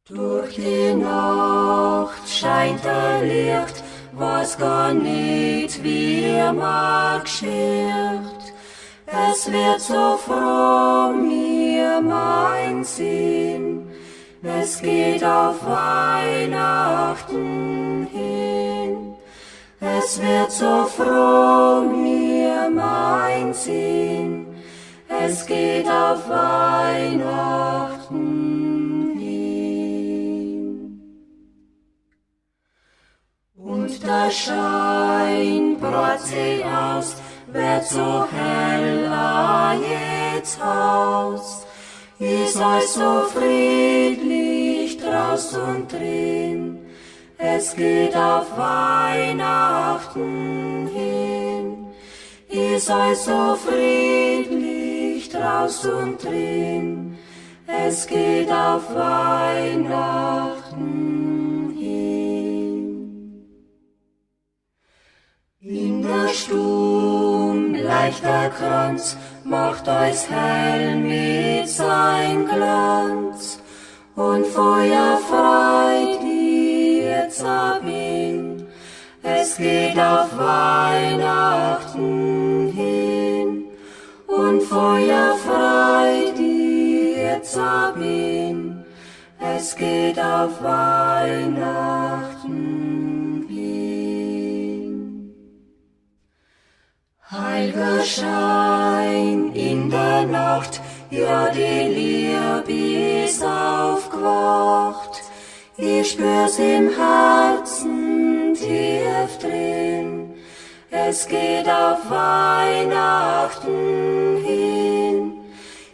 Durch die Nacht scheint ein Licht, was gar nicht wie mag schiert. Es wird so froh mir mein Sinn, es geht auf Weihnachten hin. Es wird so froh mir mein Sinn, es geht auf Weihnachten hin. Und der Schein brat sie aus, wird so heller jetzt aus. Ist euch so friedlich draus und drin, es geht auf Weihnachten hin. Ist euch so friedlich draus und drin, es geht auf Weihnachten hin. In der Stube leichter Kranz macht euch hell mit sein Glanz, und Feuer freit ihr Sabin, es geht auf Weihnachten hin. Und Feuer freit ihr Sabin, es geht auf Weihnachten hin. Heilger Schein in der Nacht, ja die Liebe ist aufgewacht. Ich spür's im Herzen tief drin, es geht auf Weihnachten hin.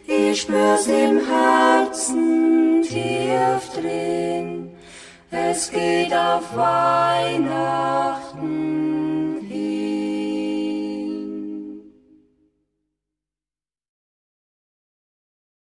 Ich spür's im Herzen tief drin, es geht auf Weihnachten